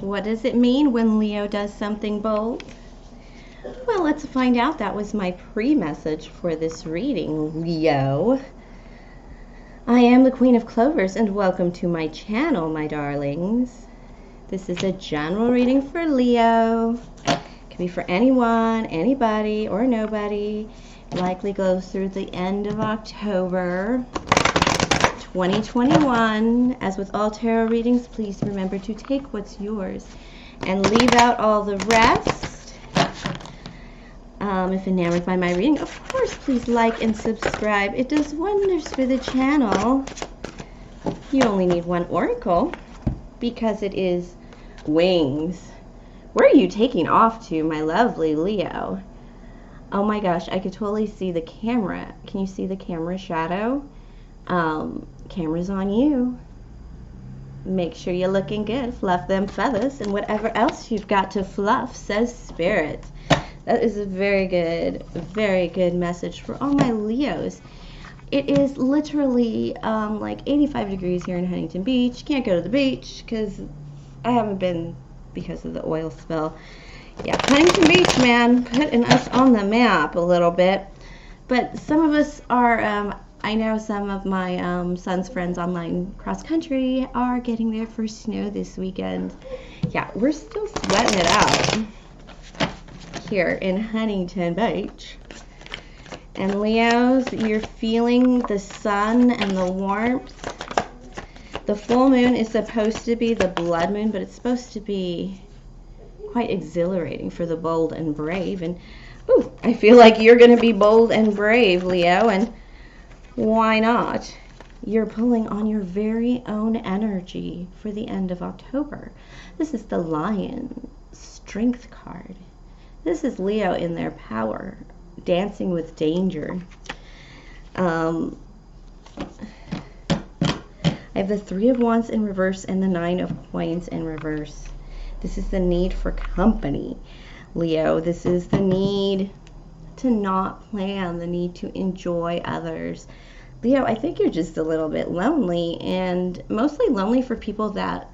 What does it mean when Leo does something bold? Well, let's find out. That was my pre-message for this reading, Leo. I am the Queen of Clovers, and welcome to my channel, my darlings. This is a general reading for Leo. It can be for anyone, anybody, or nobody. Likely goes through the end of October 2021. As with all tarot readings, please remember to take what's yours and leave out all the rest. If enamored by my reading, of course, please like and subscribe. It does wonders for the channel. You only need one oracle because it is wings. Where are you taking off to, my lovely Leo? Oh my gosh, I could totally see the camera. Can you see the camera shadow? Camera's on you. Make sure you're looking good. Fluff them feathers and whatever else you've got to fluff, says Spirit. That is a very good message for all my Leos. It is literally like 85 degrees here in Huntington Beach. Can't go to the beach because I haven't been because of the oil spill. Yeah, Huntington Beach, man, putting us on the map a little bit. But some of us are, I know some of my son's friends online cross country are getting their first snow this weekend. Yeah, we're still sweating it out here in Huntington Beach. And Leos, you're feeling the sun and the warmth. The full moon is supposed to be the blood moon, but it's supposed to be quite exhilarating for the bold and brave. And ooh, I feel like you're going to be bold and brave, Leo, and why not? You're pulling on your very own energy for the end of October. This is the Lion Strength card. This is Leo in their power, dancing with danger. I have the Three of Wands in reverse and the Nine of Coins in reverse. This is the need for company, Leo. This is the need to not plan, the need to enjoy others. Leo, I think you're just a little bit lonely, and mostly lonely for people that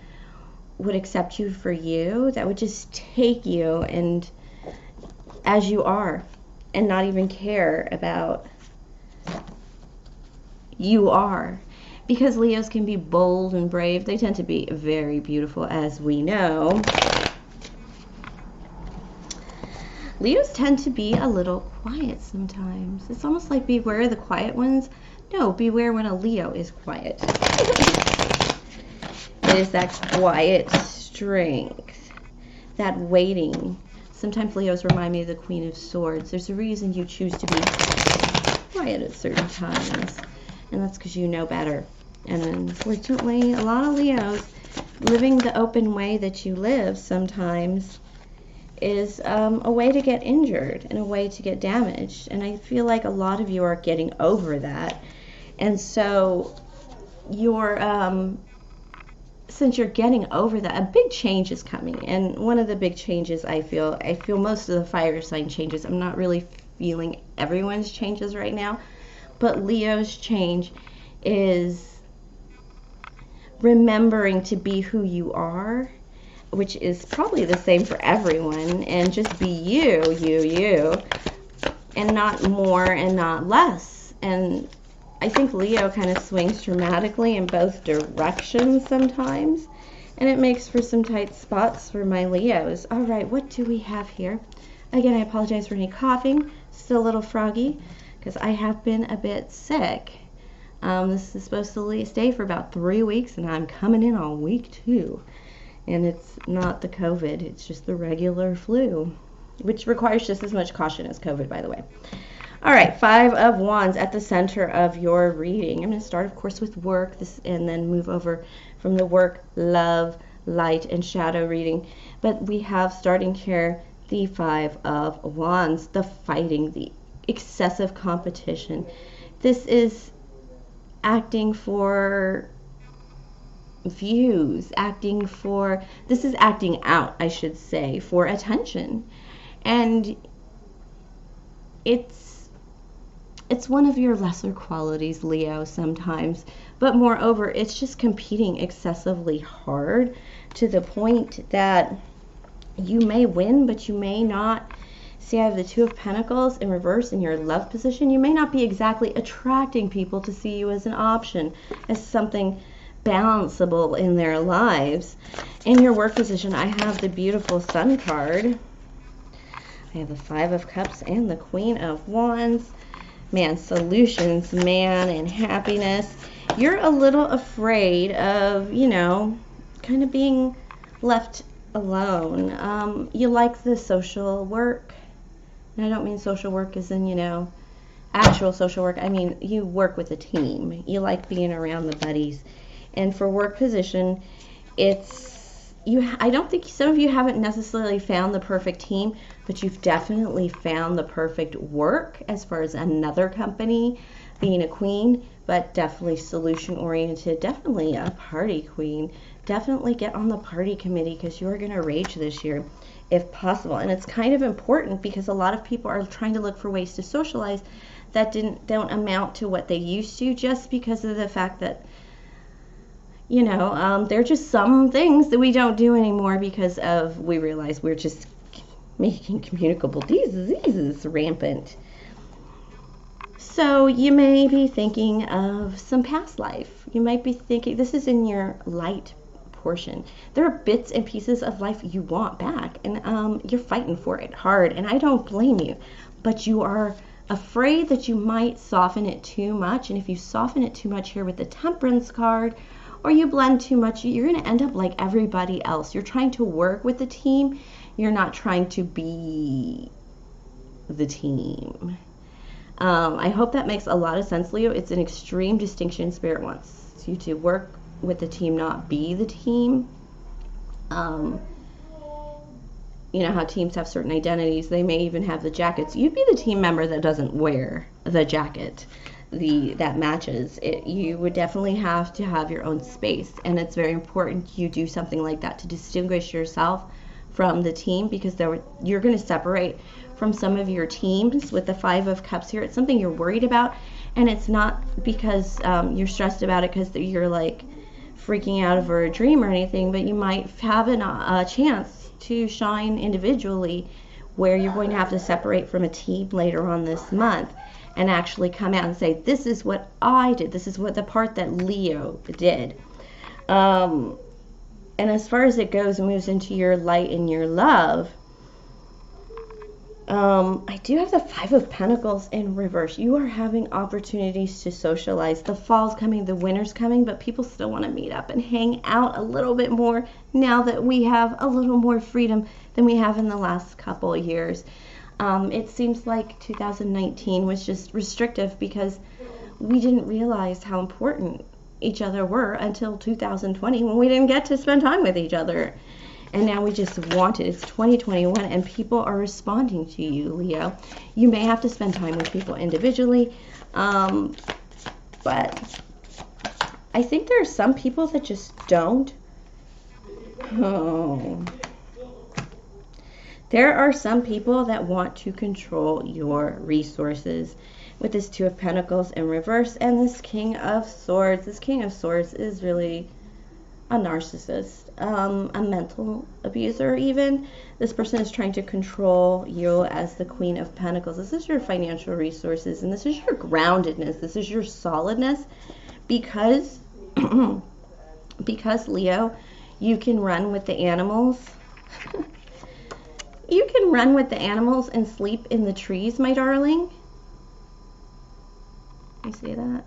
would accept you for you, that would just take you and as you are and not even care about you are. Because Leos can be bold and brave, they tend to be very beautiful, as we know. Leos tend to be a little quiet sometimes. It's almost like beware the quiet ones. No, beware when a Leo is quiet. It is that quiet strength, that waiting. Sometimes Leos remind me of the Queen of Swords. There's a reason you choose to be quiet at certain times, and that's because you know better. And unfortunately, a lot of Leos living the open way that you live sometimes is a way to get injured and a way to get damaged. And I feel like a lot of you are getting over that. And so you're, since you're getting over that, a big change is coming. And one of the big changes I feel most of the fire sign changes. I'm not really feeling everyone's changes right now, but Leo's change is remembering to be who you are, which is probably the same for everyone, and just be you, and not more and not less. And I think Leo kind of swings dramatically in both directions sometimes, and it makes for some tight spots for my Leos. All right, what do we have here? Again, I apologize for any coughing. Still a little froggy because I have been a bit sick. This is supposed to stay for about 3 weeks, and I'm coming in on week 2. And it's not the COVID, it's just the regular flu, which requires just as much caution as COVID, by the way. All right, Five of Wands at the center of your reading. I'm going to start, of course, with work, and then move over from the work, love, light, and shadow reading. But we have, starting here, the Five of Wands, the fighting, the excessive competition. This is acting for views, this is acting out, I should say, for attention. And it's one of your lesser qualities, Leo, sometimes, but moreover, it's just competing excessively hard to the point that you may win, but you may not. See, I have the Two of Pentacles in reverse in your love position. You may not be exactly attracting people to see you as an option, as something balanceable in their lives. In your work position, I have the beautiful Sun card. I have the Five of Cups and the Queen of Wands. Man, solutions, man, and happiness. You're a little afraid of, you know, kind of being left alone. You like the social work. And I don't mean social work as in, you know, actual social work. I mean, you work with a team. You like being around the buddies. And for work position, it's, I don't think, some of you haven't necessarily found the perfect team, but you've definitely found the perfect work as far as another company, being a queen, but definitely solution oriented, definitely a party queen. Definitely get on the party committee because you're going to rage this year if possible. And it's kind of important because a lot of people are trying to look for ways to socialize that don't amount to what they used to, just because of the fact that, you know, there are just some things that we don't do anymore because of, we realize we're just making communicable diseases rampant. So you may be thinking of some past life. You might be thinking, this is in your light portion. There are bits and pieces of life you want back, and you're fighting for it hard, and I don't blame you, but you are afraid that you might soften it too much. And if you soften it too much here with the Temperance card, or you blend too much, you're going to end up like everybody else. You're trying to work with the team. You're not trying to be the team. I hope that makes a lot of sense, Leo. It's an extreme distinction. Spirit wants you to work with the team, not be the team. You know how teams have certain identities. They may even have the jackets. You'd be the team member that doesn't wear the jacket that matches it. You would definitely have to have your own space, and it's very important you do something like that to distinguish yourself from the team, because you're going to separate from some of your teams with the Five of Cups here. It's something you're worried about, and it's not because you're stressed about it because you're like freaking out over a dream or anything, but you might have a chance to shine individually where you're going to have to separate from a team later on this month and actually come out and say, this is what I did. This is what the part that Leo did. And as far as it goes and moves into your light and your love, I do have the Five of Pentacles in reverse. You are having opportunities to socialize. The fall's coming, the winter's coming, but people still want to meet up and hang out a little bit more now that we have a little more freedom than we have in the last couple of years. It seems like 2019 was just restrictive because we didn't realize how important each other were until 2020, when we didn't get to spend time with each other. And now we just want it. It's 2021 and people are responding to you, Leo. You may have to spend time with people individually, but I think there are some people that just don't. There are some people that want to control your resources with this Two of Pentacles in reverse and this King of Swords. This King of Swords is really a narcissist, a mental abuser even. This person is trying to control you as the Queen of Pentacles. This is your financial resources, and this is your groundedness. This is your solidness, because Leo, you can run with the animals. You can run with the animals and sleep in the trees, my darling. You see that?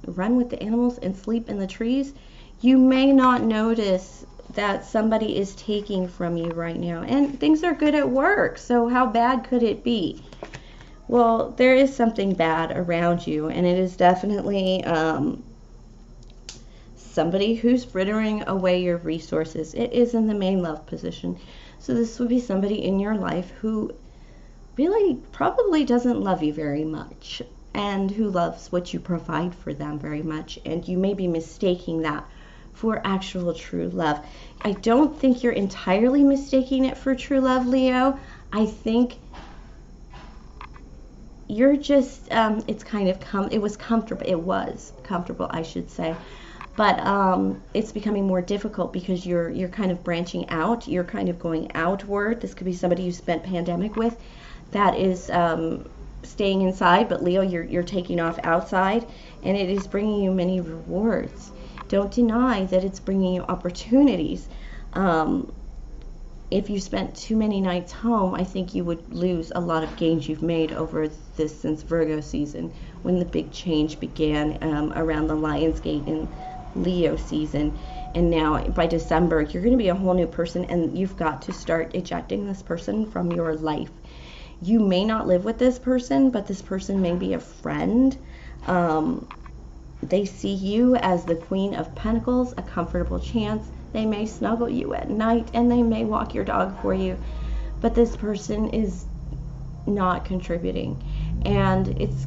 Run with the animals and sleep in the trees. You may not notice that somebody is taking from you right now, and things are good at work, so how bad could it be? Well, there is something bad around you, and it is definitely somebody who's frittering away your resources. It is in the main love position, so this would be somebody in your life who really probably doesn't love you very much, and who loves what you provide for them very much, and you may be mistaking that for actual true love. I don't think you're entirely mistaking it for true love, Leo. I think you're just, it's kind of, it was comfortable, I should say. But it's becoming more difficult because you're kind of branching out. You're kind of going outward. This could be somebody you spent pandemic with that is staying inside, but Leo, you're taking off outside, and it is bringing you many rewards. Don't deny that it's bringing you opportunities. If you spent too many nights home, I think you would lose a lot of gains you've made over this since Virgo season, when the big change began around the Lionsgate and Leo season. And now by December, you're going to be a whole new person, and you've got to start ejecting this person from your life. You may not live with this person, but this person may be a friend. They see you as the Queen of Pentacles, a comfortable chance. They may snuggle you at night, and they may walk your dog for you, but this person is not contributing. And it's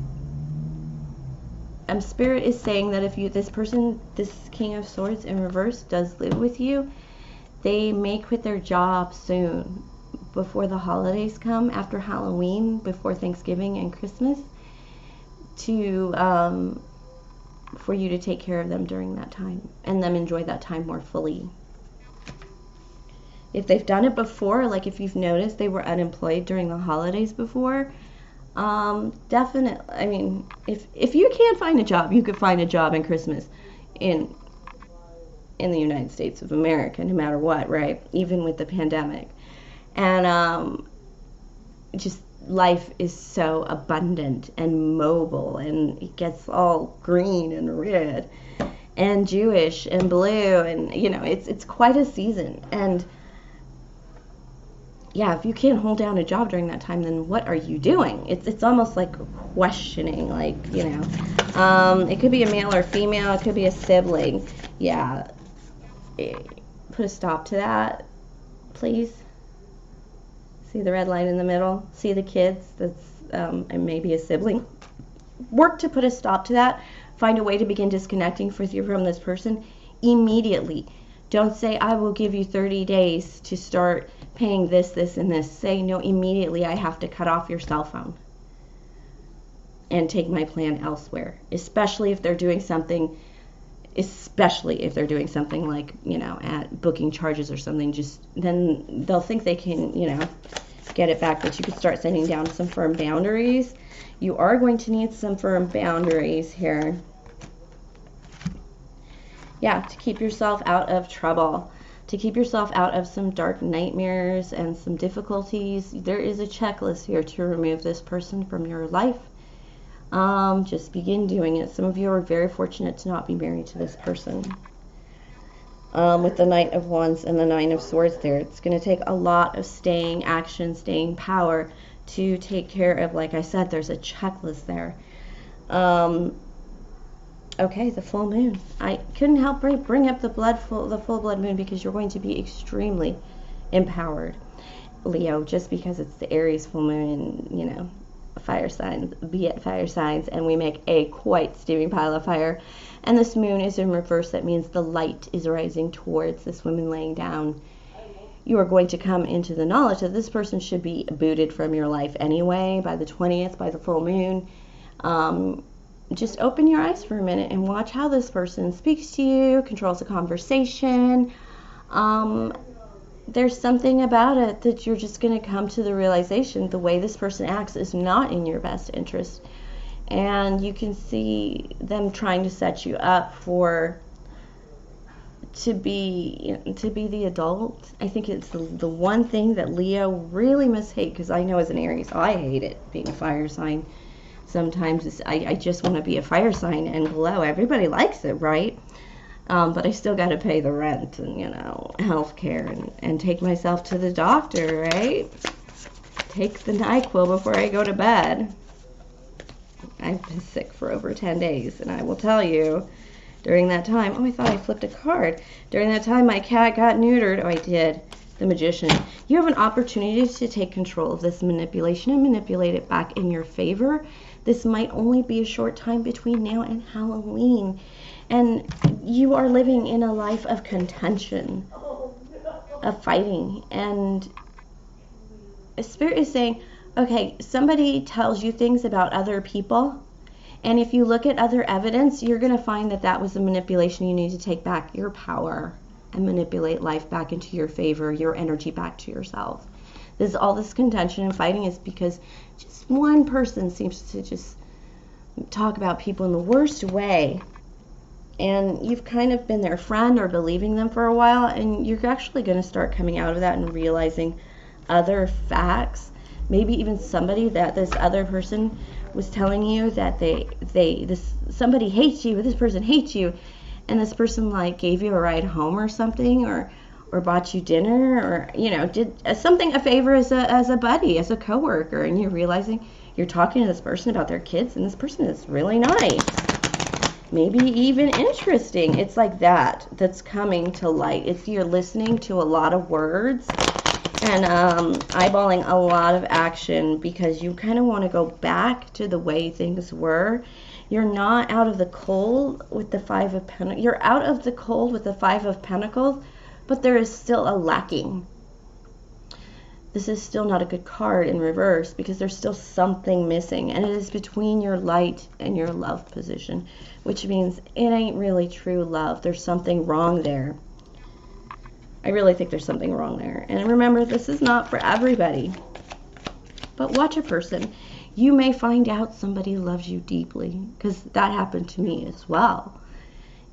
Spirit is saying that if this King of Swords in reverse does live with you, they may quit their job soon, before the holidays come, after Halloween, before Thanksgiving and Christmas, to for you to take care of them during that time, and them enjoy that time more fully. If they've done it before, like if you've noticed they were unemployed during the holidays before, definitely, I mean, if you can't find a job, you could find a job in Christmas in the United States of America, no matter what, right? Even with the pandemic. And just life is so abundant and mobile, and it gets all green and red and Jewish and blue, and you know, it's quite a season. And yeah, if you can't hold down a job during that time, then what are you doing? It's almost like questioning, like, you know, it could be a male or female, it could be a sibling. Yeah, put a stop to that, please. See the red line in the middle? See the kids? That's and maybe a sibling. Work to put a stop to that. Find a way to begin disconnecting from this person immediately. Don't say, I will give you 30 days to start paying this, this, and this. Say, no, immediately I have to cut off your cell phone and take my plan elsewhere. Especially if they're doing something like, you know, at booking charges or something. Just then they'll think they can, you know, get it back. But you could start setting down some firm boundaries. You are going to need some firm boundaries here. Yeah, to keep yourself out of trouble, to keep yourself out of some dark nightmares and some difficulties. There is a checklist here to remove this person from your life. Just begin doing it. Some of you are very fortunate to not be married to this person. With the Knight of Wands and the Nine of Swords there, it's going to take a lot of staying action, staying power to take care of. Like I said, there's a checklist there. Okay, the full moon. I couldn't help bring up the full blood moon, because you're going to be extremely empowered, Leo, just because it's the Aries full moon, and, you know, fire signs, and we make a quite steaming pile of fire. And this moon is in reverse. That means the light is rising towards this woman laying down. You are going to come into the knowledge that this person should be booted from your life anyway by the 20th, by the full moon. Just open your eyes for a minute and watch how this person speaks to you, controls the conversation. There's something about it that you're just going to come to the realization the way this person acts is not in your best interest. And you can see them trying to set you up to be the adult. I think it's the one thing that Leo really must hate, because I know as an Aries, I hate it being a fire sign. Sometimes I just want to be a fire sign and glow. Everybody likes it, right? But I still got to pay the rent and, you know, health care and take myself to the doctor, right? Take the NyQuil before I go to bed. I've been sick for over 10 days, and I will tell you, during that time, oh, I thought I flipped a card. During that time, my cat got neutered. Oh, I did. The Magician. You have an opportunity to take control of this manipulation and manipulate it back in your favor. This might only be a short time between now and Halloween. And you are living in a life of contention, of fighting. And Spirit is saying, Okay, somebody tells you things about other people, and if you look at other evidence, you're going to find that that was a manipulation. You need to take back your power and manipulate life back into your favor, your energy back to yourself. All this contention and fighting is because just one person seems to just talk about people in the worst way, and you've kind of been their friend or believing them for a while, and you're actually going to start coming out of that and realizing other facts. Maybe even somebody that this other person was telling you that somebody hates you, or this person hates you, and this person like gave you a ride home or something, or bought you dinner, or did a favor as a buddy, as a coworker, and you're realizing you're talking to this person about their kids, and this person is really nice, maybe even interesting. It's like that's coming to light. It's you're listening to a lot of words and eyeballing a lot of action because you kind of want to go back to the way things were. You're not out of the cold with the Five of Pentacles. You're out of the cold with the Five of Pentacles, but there is still a lacking. This is still not a good card in reverse because there's still something missing, and it is between your light and your love position, which means it ain't really true love. There's something wrong there. I really think there's something wrong there. And remember, this is not for everybody. But watch a person. You may find out somebody loves you deeply, because that happened to me as well.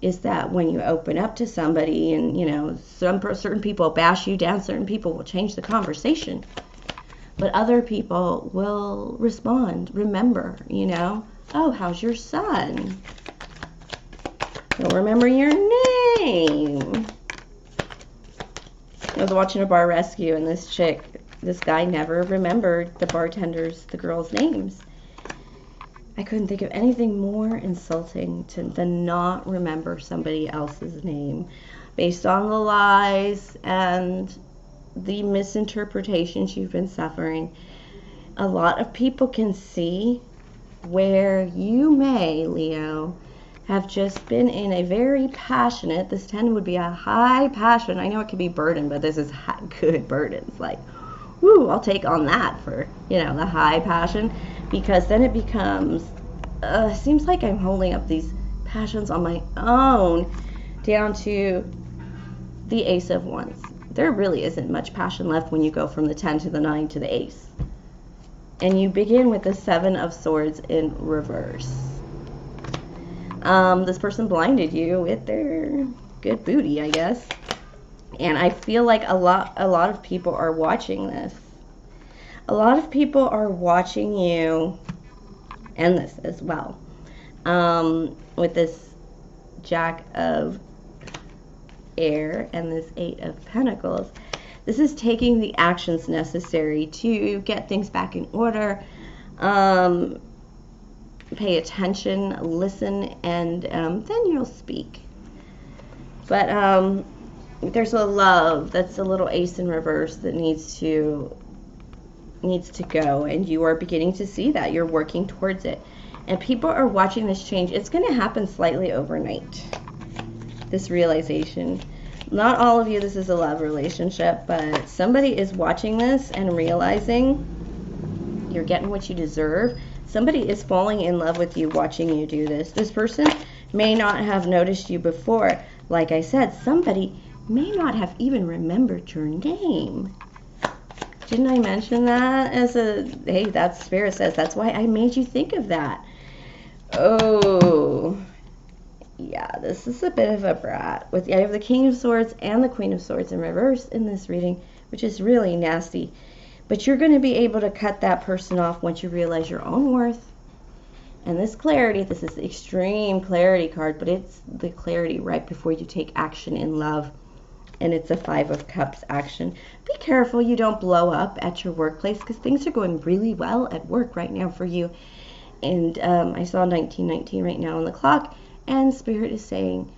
Is that when you open up to somebody and, certain people bash you down, certain people will change the conversation. But other people will respond. Remember, oh, how's your son? Don't remember your name. I was watching a bar rescue, and this guy never remembered the girls' names. I couldn't think of anything more insulting than not remember somebody else's name based on the lies and the misinterpretations you've been suffering. A lot of people can see where you may, Leo, have just been in a very passionate, this 10 would be a high passion. I know it could be burden, but this is good burdens. Like, woo, I'll take on that for, the high passion, because then it becomes, seems like I'm holding up these passions on my own down to the Ace of Wands. There really isn't much passion left when you go from the 10 to the 9 to the Ace. And you begin with the 7 of Swords in reverse. This person blinded you with their good booty, I guess. And I feel like a lot of people are watching this. A lot of people are watching you, and this as well, with this Jack of Air and this 8 of Pentacles. This is taking the actions necessary to get things back in order. Pay attention, listen, and then you'll speak. But there's a love that's a little Ace in reverse that needs to go, and you are beginning to see that. You're working towards it, and people are watching this change. It's going to happen slightly overnight, this realization. Not all of you, this is a love relationship, but somebody is watching this and realizing you're getting what you deserve. Somebody is falling in love with you watching you do this. This person may not have noticed you before. Like I said, somebody may not have even remembered your name. Didn't I mention that as hey, that Spirit says, that's why I made you think of that. Oh, yeah, this is a bit of a brat. I have the King of Swords and the Queen of Swords in reverse in this reading, which is really nasty. But you're going to be able to cut that person off once you realize your own worth. And this clarity, this is the extreme clarity card, but it's the clarity right before you take action in love. And it's a 5 of Cups action. Be careful you don't blow up at your workplace, because things are going really well at work right now for you. And I saw 1919 right now on the clock, and Spirit is saying,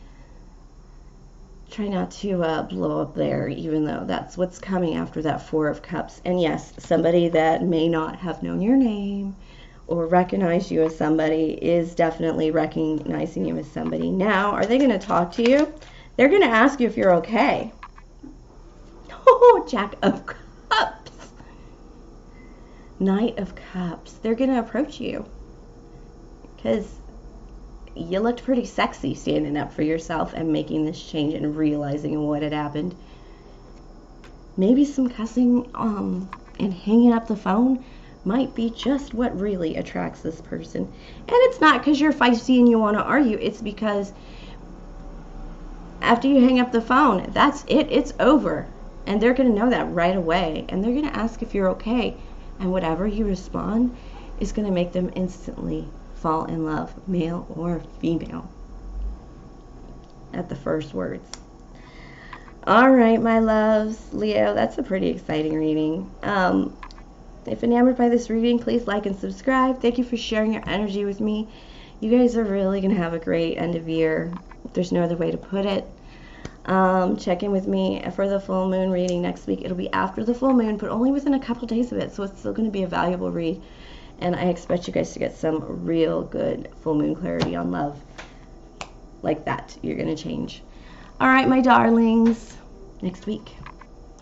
try not to blow up there, even though that's what's coming after that 4 of Cups. And yes, somebody that may not have known your name or recognized you as somebody is definitely recognizing you as somebody. Now, are they going to talk to you? They're going to ask you if you're okay. Oh, Jack of Cups. Knight of Cups. They're going to approach you because you looked pretty sexy standing up for yourself and making this change and realizing what had happened. Maybe some cussing and hanging up the phone might be just what really attracts this person. And it's not because you're feisty and you want to argue. It's because after you hang up the phone, that's it. It's over. And they're going to know that right away. And they're going to ask if you're okay. And whatever you respond is going to make them instantly fall in love, male or female, at the first words. All right, my loves, Leo, that's a pretty exciting reading. If enamored by this reading, please like and subscribe. Thank you for sharing your energy with me. You guys are really going to have a great end of year. There's no other way to put it. Check in with me for the full moon reading next week. It'll be after the full moon, but only within a couple days of it, so it's still going to be a valuable read. And I expect you guys to get some real good full moon clarity on love. Like that. You're going to change. All right, my darlings. Next week.